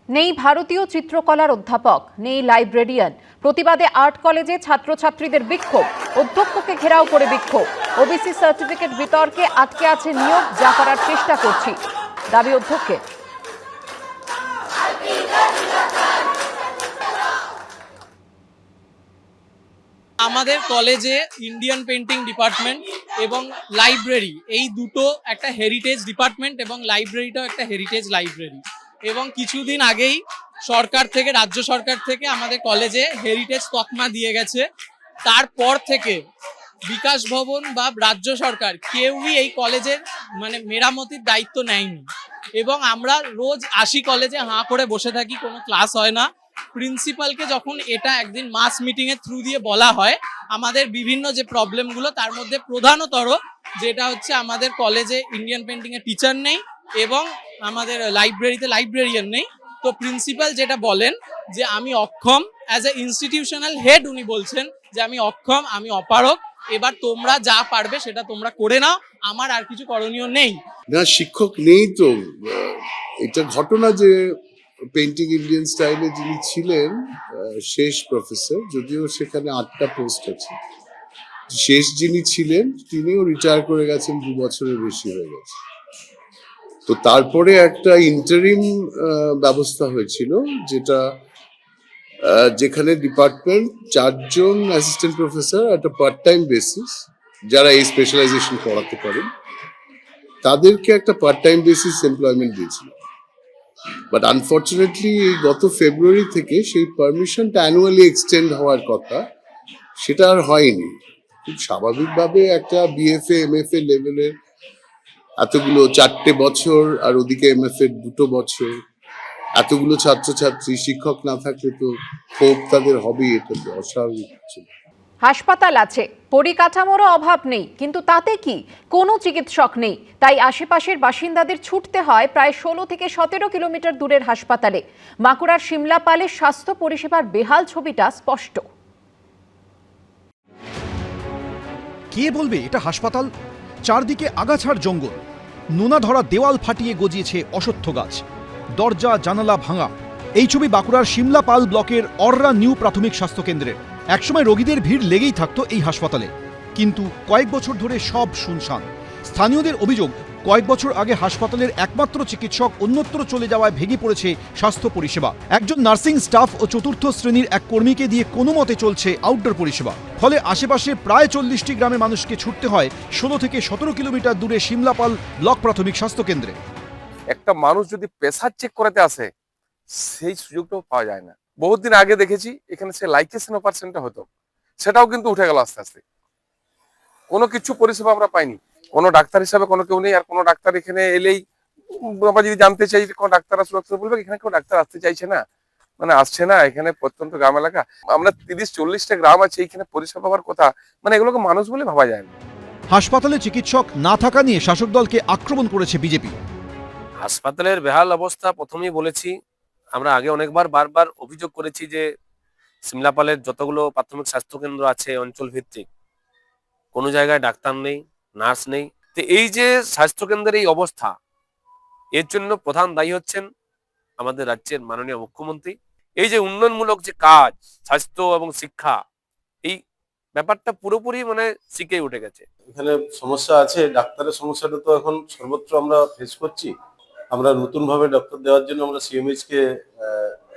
নেই ভারতীয় চিত্রকলার অধ্যাপক, নেই লাইব্রেরিয়ান। প্রতিবাদে আর্ট কলেজে ছাত্রছাত্রীদের বিক্ষোভ, অধ্যক্ষকে ঘেরাও করে বিক্ষোভ। ওবিসি সার্টিফিকেট বিতর্কে আটকে আছে নিয়োগ, যা করার চেষ্টা করছি, দাবি অধ্যক্ষের। আমাদের কলেজে ইন্ডিয়ান পেন্টিং ডিপার্টমেন্ট এবং লাইব্রেরি, এই দুটো একটা হেরিটেজ ডিপার্টমেন্ট এবং লাইব্রেরিটাও একটা হেরিটেজ লাইব্রেরি। এবং কিছুদিন আগেই সরকার থেকে, রাজ্য সরকার থেকে আমাদের কলেজে হেরিটেজ তকমা দিয়ে গেছে। তারপর থেকে বিকাশ ভবন বা রাজ্য সরকার কেউই এই কলেজের মেরামতির দায়িত্ব নেয়নি। এবং আমরা রোজ আসি কলেজে, হাঁ করে বসে থাকি, কোনো ক্লাস হয় না। প্রিন্সিপালকে যখন এটা একদিন মাস মিটিং এর থ্রু দিয়ে বলা হয় আমাদের বিভিন্ন যে প্রবলেমগুলো, তার মধ্যে প্রধানতর যেটা হচ্ছে আমাদের কলেজে ইন্ডিয়ান পেন্টিং এর টিচার নেই এবং আমাদের লাইব্রেরিতে লাইব্রেরিয়ান নেই। তো প্রিন্সিপাল যেটা বলেন যে আমি অক্ষম, অ্যাজ এ ইনস্টিটিউশনাল হেড উনি বলছেন যে আমি অক্ষম, আমি অপারক, এবার তোমরা যা পারবে সেটা তোমরা করে নাও, আমার আর কিছু করণীয় নেই। না, শিক্ষক নেই তো। এটা ঘটনা যে পেন্টিং ইন্ডিয়ান স্টাইলে যিনি ছিলেন শেষ প্রফেসর, যদিও সেখানে 8টা পোস্ট আছে, শেষ যিনি ছিলেন তিনিও রিটায়ার করে গেছেন, 2 বছরের বেশি হয়ে গেছে। তো তারপরে একটা ইন্টারিম ব্যবস্থা হয়েছিল, যেখানে ডিপার্টমেন্ট 4 জন অ্যাসিস্ট্যান্ট প্রফেসর একটা পার্ট টাইম বেসিস, যারা এই স্পেশালাইজেশন পড়াতে পারেন, তাদেরকে একটা পার্ট টাইম বেসিস এমপ্লয়মেন্ট দিয়েছিল। বাট আনফর্চুনেটলি গত ফেব্রুয়ারি থেকে সেই পারমিশনটা অ্যানুয়ালি এক্সটেন্ড হওয়ার কথা, সেটা আর হয়নি। খুব স্বাভাবিকভাবে একটা বিএফএ এমএফএ লেভেলের এতগুলো 4টে বছর, আর ওদিকে এমএফএ 2 বছর, এতগুলো ছাত্রছাত্রী, শিক্ষক না থাকলে তো ক্ষোভ তাদের হবেই, এটা তো অস্বাভাবিক ছিল। হাসপাতাল আছে, পরিকাঠামোরও অভাব নেই, কিন্তু তাতে কি কোনো চিকিৎসক নেই। তাই আশেপাশের বাসিন্দাদের ছুটতে হয় প্রায় 16 থেকে 17 কিলোমিটার দূরের হাসপাতালে। বাঁকুড়ার সিমলাপালের স্বাস্থ্য পরিষেবার বেহাল ছবিটা স্পষ্ট। কে বলবে এটা হাসপাতাল? চারদিকে আগাছার জঙ্গল, নোনা ধরা দেওয়াল ফাটিয়ে গজিয়েছে অশ্বত্থ গাছ, দরজা জানালা ভাঙা। এই ছবি বাঁকুড়ার সিমলাপাল ব্লকের অররা নিউ প্রাথমিক স্বাস্থ্যকেন্দ্রের। একসময় রোগীদের ভিড় লেগেই থাকতো এই হাসপাতালে, কিন্তু কয়েক বছর ধরে সব শুনশান। স্থানীয়দের অভিযোগ, কয়েক বছর আগে হাসপাতালের একমাত্র চিকিৎসক অন্যত্র চলে যাওয়ায় ভেঙে পড়েছে স্বাস্থ্য পরিষেবা। একজন নার্সিং স্টাফ ও 4র্থ শ্রেণীর এক কর্মীকে দিয়ে কোনো মতে চলছে আউটডোর পরিষেবা। ফলে আশেপাশে প্রায় 40টি গ্রামের মানুষকে ছুটতে হয় 16 থেকে 17 কিলোমিটার দূরে সিমলাপাল ব্লক প্রাথমিক স্বাস্থ্যকেন্দ্রে। একটা মানুষ যদি প্রেসার চেক করাতে আসে, সেই সুযোগটাও পাওয়া যায় না। বহুদিন আগে দেখেছি এখানে সে লাইকেশন অপারেশনটা হতো, সেটাও কিন্তু উঠে গেল আস্তে আস্তে। কোনো কিছু পরিষেবা আমরা পাইনি, কোনো ডাক্তার হিসাবে কোনো কেউ নেই। আর কোনো ডাক্তার এখানে এলেই আমরা যদি জানতে চাই কোনো ডাক্তার সুরক্ষিত বলবে, এখানে কেউ ডাক্তার আসতে চাইছে না, আসছে না। এখানে প্রত্যন্ত গ্রাম এলাকা, আমরা 30-40টা গ্রাম আছে, এইখানে পরিষেবা হওয়ার কথা, এগুলোকে মানুষ বলে ভাবা যায় না। হাসপাতালে চিকিৎসক না থাকা নিয়ে শাসক দলকে আক্রমণ করেছে বিজেপি। হাসপাতালের বেহাল অবস্থা প্রথমেই বলেছি, আমরা আগে অনেকবার বারবার অভিযোগ করেছি যে সিমলাপালের যতগুলো প্রাথমিক স্বাস্থ্যকেন্দ্র আছে অঞ্চল ভিত্তিক, কোনো জায়গায় ডাক্তার নেই, নার্স নেই। তো এই যে স্বাস্থ্যকেন্দ্রের এই অবস্থা, এর জন্য প্রধান দায়ী হচ্ছেন আমাদের রাজ্যের মাননীয় মুখ্যমন্ত্রী। এই যে উন্নয়নমূলক যে কাজ, স্বাস্থ্য এবং শিক্ষা, এই ব্যাপারটা পুরোপুরি শিখে উঠে গেছে। এখানে সমস্যা আছে, ডাক্তারের সমস্যাটা তো এখন সর্বত্র আমরা ফেস করছি। আমরা নতুন ভাবে ডক্টর দেওয়ার জন্য আমরা সিএমএইচ কে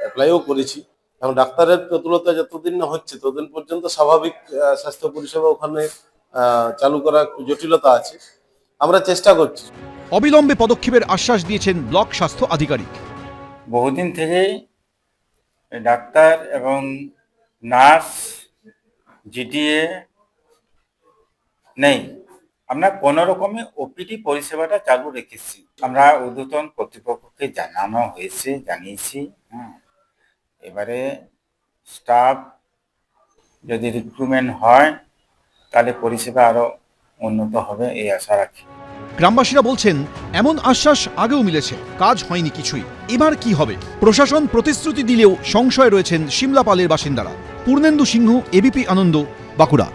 অ্যাপ্লাইও করেছি। এবং ডাক্তারের প্রতুলতা যতদিন না হচ্ছে ততদিন পর্যন্ত স্বাভাবিক স্বাস্থ্য পরিষেবা ওখানে চালু করা জটিলতা আছে, আমরা চেষ্টা করছি। অবিলম্বে পদক্ষেপের আশ্বাস দিয়েছেন ব্লক স্বাস্থ্য আধিকারিক। বহুদিন থেকেই ডাক্তার এবং নার্স জিটিএ নেই। আমরা কোনো রকমে ওপিডি পরিষেবাটা চালু রেখেছি। আমরা ঊর্ধ্বতন কর্তৃপক্ষকে জানিয়েছি। এবারে স্টাফ যদি রিক্রুটমেন্ট হয় তাহলে পরিষেবা আরো উন্নত হবে, এই আশা রাখি। গ্রামবাসীরা বলছেন, এমন আশ্বাস আগেও মিলেছে, কাজ হয়নি কিছুই। এবার কি হবে? প্রশাসন প্রতিশ্রুতি দিলেও সংশয়ে রয়েছেন সিমলাপালের বাসিন্দারা। পূর্ণেন্দু সিংহ, এবিপি আনন্দ, বাঁকুড়া।